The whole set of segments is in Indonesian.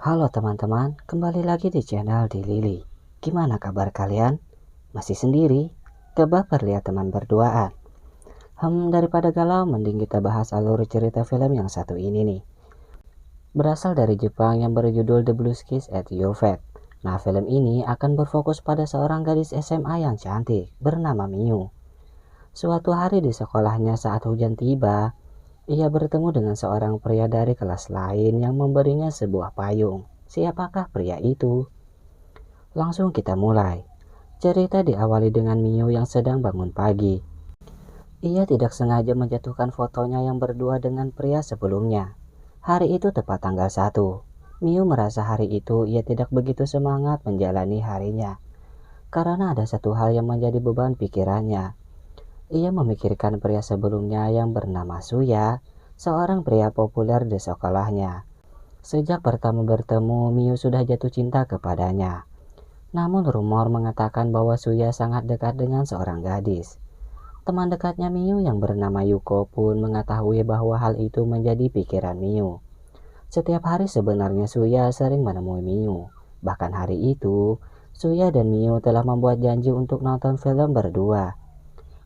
Halo teman-teman, kembali lagi di channel di Lili. Gimana kabar kalian? Masih sendiri? Coba perlihat teman berduaan. Daripada galau, mending kita bahas alur cerita film yang satu ini nih. Berasal dari Jepang yang berjudul The Blues Kiss at Your Fate. Nah, film ini akan berfokus pada seorang gadis SMA yang cantik bernama Miu. Suatu hari di sekolahnya saat hujan tiba, ia bertemu dengan seorang pria dari kelas lain yang memberinya sebuah payung. Siapakah pria itu? Langsung kita mulai. Cerita diawali dengan Mio yang sedang bangun pagi. Ia tidak sengaja menjatuhkan fotonya yang berdua dengan pria sebelumnya. Hari itu tepat tanggal 1. Mio merasa hari itu ia tidak begitu semangat menjalani harinya. Karena ada satu hal yang menjadi beban pikirannya. Ia memikirkan pria sebelumnya yang bernama Suya, seorang pria populer di sekolahnya. Sejak pertama bertemu, Mio sudah jatuh cinta kepadanya. Namun rumor mengatakan bahwa Suya sangat dekat dengan seorang gadis. Teman dekatnya Miu yang bernama Yuko pun mengetahui bahwa hal itu menjadi pikiran Miu. Setiap hari sebenarnya Suya sering menemui Miu. Bahkan hari itu, Suya dan Miu telah membuat janji untuk nonton film berdua.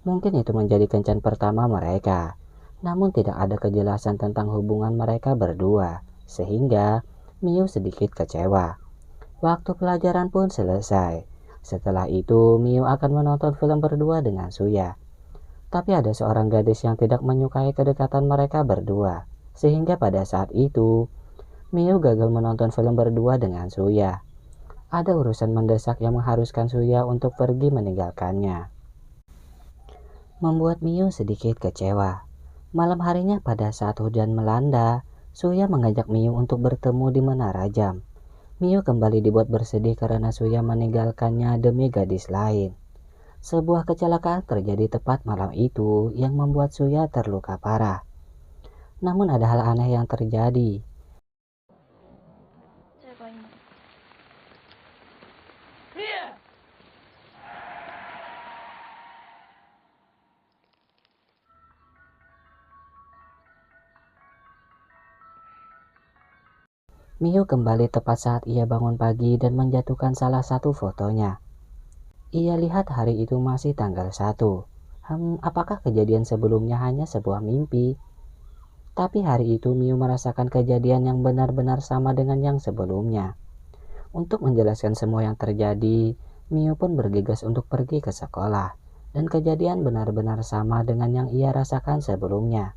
Mungkin itu menjadi kencan pertama mereka. Namun tidak ada kejelasan tentang hubungan mereka berdua, sehingga Miu sedikit kecewa. Waktu pelajaran pun selesai. Setelah itu, Miu akan menonton film berdua dengan Suya. Tapi ada seorang gadis yang tidak menyukai kedekatan mereka berdua. Sehingga pada saat itu, Miu gagal menonton film berdua dengan Suya. Ada urusan mendesak yang mengharuskan Suya untuk pergi meninggalkannya. Membuat Miu sedikit kecewa. Malam harinya pada saat hujan melanda, Suya mengajak Miu untuk bertemu di Menara Jam. Miu kembali dibuat bersedih karena Suya meninggalkannya demi gadis lain. Sebuah kecelakaan terjadi tepat malam itu yang membuat Suya terluka parah. Namun ada hal aneh yang terjadi. Miu kembali tepat saat ia bangun pagi dan menjatuhkan salah satu fotonya. Ia lihat hari itu masih tanggal 1. Apakah kejadian sebelumnya hanya sebuah mimpi? Tapi hari itu Miu merasakan kejadian yang benar-benar sama dengan yang sebelumnya. Untuk menjelaskan semua yang terjadi, Miu pun bergegas untuk pergi ke sekolah. Dan kejadian benar-benar sama dengan yang ia rasakan sebelumnya.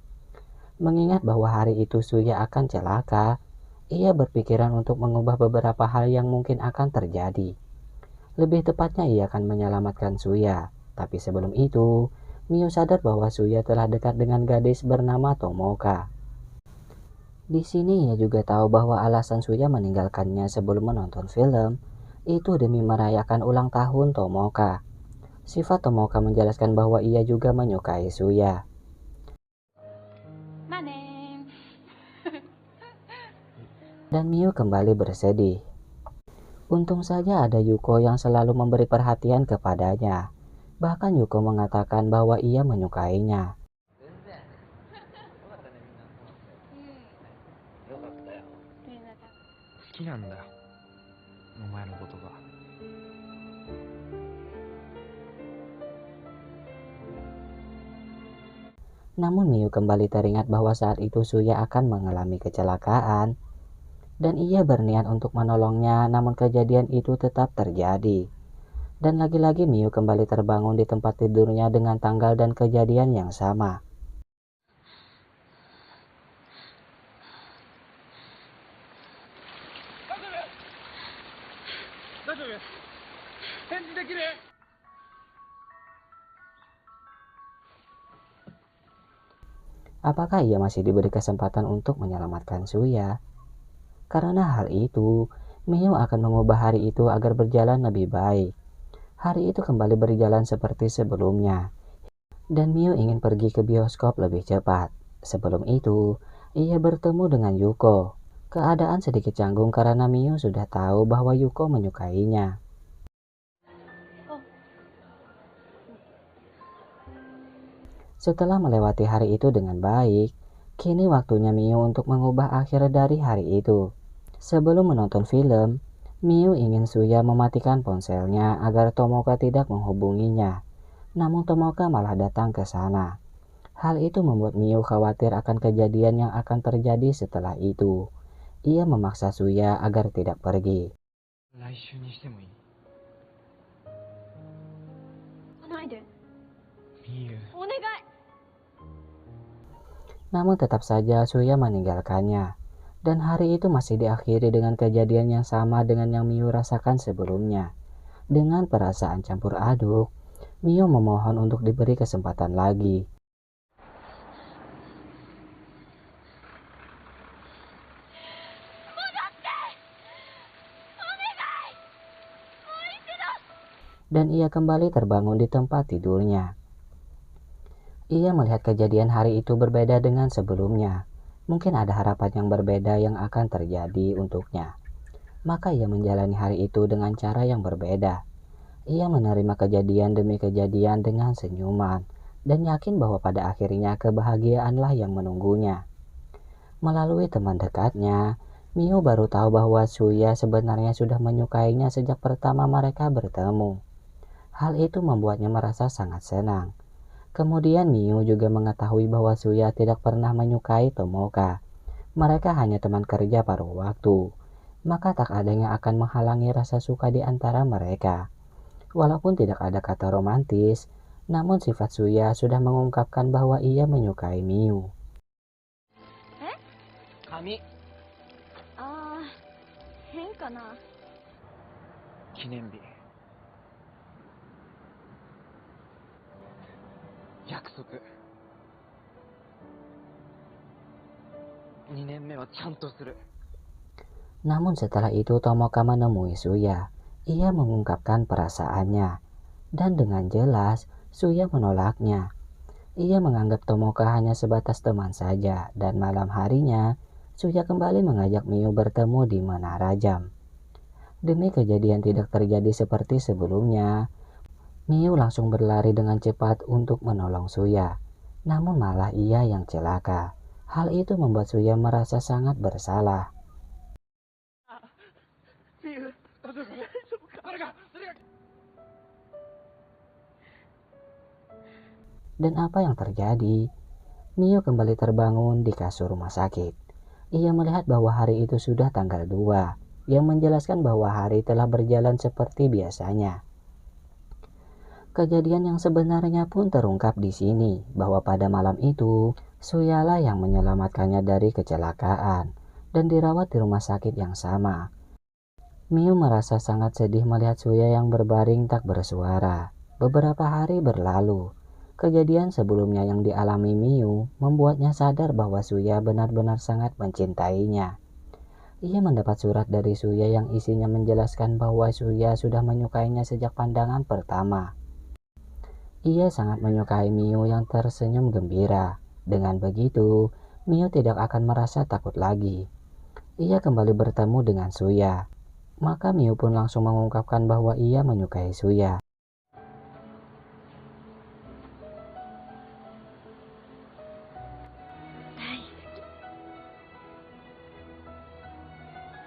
Mengingat bahwa hari itu Suya akan celaka, ia berpikiran untuk mengubah beberapa hal yang mungkin akan terjadi. Lebih tepatnya ia akan menyelamatkan Suya. Tapi sebelum itu, Miu sadar bahwa Suya telah dekat dengan gadis bernama Tomoka. Di sini ia juga tahu bahwa alasan Suya meninggalkannya sebelum menonton film itu demi merayakan ulang tahun Tomoka. Sifat Tomoka menjelaskan bahwa ia juga menyukai Suya. Dan Miu kembali bersedih. Untung saja ada Yuko yang selalu memberi perhatian kepadanya. Bahkan Yuko mengatakan bahwa ia menyukainya. 好きなんだよ、お前のことが。 Namun Miu kembali teringat bahwa saat itu Suya akan mengalami kecelakaan. Dan ia berniat untuk menolongnya, namun kejadian itu tetap terjadi. Dan lagi-lagi Miu kembali terbangun di tempat tidurnya dengan tanggal dan kejadian yang sama. Apakah ia masih diberi kesempatan untuk menyelamatkan Suya? Karena hal itu, Miu akan mengubah hari itu agar berjalan lebih baik. Hari itu kembali berjalan seperti sebelumnya. Dan Miu ingin pergi ke bioskop lebih cepat. Sebelum itu, ia bertemu dengan Yuko. Keadaan sedikit canggung karena Miu sudah tahu bahwa Yuko menyukainya. Setelah melewati hari itu dengan baik, kini waktunya Miu untuk mengubah akhir dari hari itu. Sebelum menonton film, Miu ingin Suya mematikan ponselnya agar Tomoka tidak menghubunginya. Namun Tomoka malah datang ke sana. Hal itu membuat Miu khawatir akan kejadian yang akan terjadi setelah itu. Ia memaksa Suya agar tidak pergi. 来週にしてもいい？来ないで。みゆ。お願い。 Namun tetap saja Suya meninggalkannya. Dan hari itu masih diakhiri dengan kejadian yang sama dengan yang Miu rasakan sebelumnya. Dengan perasaan campur aduk, Miu memohon untuk diberi kesempatan lagi. Dan ia kembali terbangun di tempat tidurnya. Ia melihat kejadian hari itu berbeda dengan sebelumnya. Mungkin ada harapan yang berbeda yang akan terjadi untuknya. Maka ia menjalani hari itu dengan cara yang berbeda. Ia menerima kejadian demi kejadian dengan senyuman dan yakin bahwa pada akhirnya kebahagiaanlah yang menunggunya. Melalui teman dekatnya, Miu baru tahu bahwa Suya sebenarnya sudah menyukainya sejak pertama mereka bertemu. Hal itu membuatnya merasa sangat senang. Kemudian Miu juga mengetahui bahwa Suya tidak pernah menyukai Tomoka. Mereka hanya teman kerja paruh waktu. Maka tak ada yang akan menghalangi rasa suka di antara mereka. Walaupun tidak ada kata romantis, namun sifat Suya sudah mengungkapkan bahwa ia menyukai Miu. 紙。あー、変かな。記念日。約束。2年目はちゃんとする。 Namun setelah itu Tomoka menemui Suya. Ia mengungkapkan perasaannya. Dan dengan jelas Suya menolaknya. Ia menganggap Tomoka hanya sebatas teman saja. Dan malam harinya Suya kembali mengajak Miu bertemu di Menara Jam. Demi kejadian tidak terjadi seperti sebelumnya, Miu langsung berlari dengan cepat untuk menolong Suya. Namun malah ia yang celaka. Hal itu membuat Suya merasa sangat bersalah. Dan apa yang terjadi? Miu kembali terbangun di kasur rumah sakit. Ia melihat bahwa hari itu sudah tanggal 2, yang menjelaskan bahwa hari telah berjalan seperti biasanya. Kejadian yang sebenarnya pun terungkap di sini, bahwa pada malam itu, Suyalah yang menyelamatkannya dari kecelakaan, dan dirawat di rumah sakit yang sama. Miu merasa sangat sedih melihat Suya yang berbaring tak bersuara. Beberapa hari berlalu. Kejadian sebelumnya yang dialami Miu membuatnya sadar bahwa Suya benar-benar sangat mencintainya. Ia mendapat surat dari Suya yang isinya menjelaskan bahwa Suya sudah menyukainya sejak pandangan pertama. Ia sangat menyukai Miu yang tersenyum gembira. Dengan begitu, Miu tidak akan merasa takut lagi. Ia kembali bertemu dengan Suya. Maka Miu pun langsung mengungkapkan bahwa ia menyukai Suya.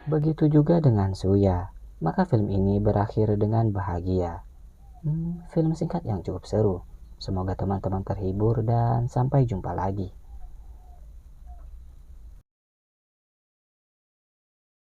Begitu juga dengan Suya. Maka film ini berakhir dengan bahagia. Film singkat yang cukup seru. Semoga teman-teman terhibur dan sampai jumpa lagi.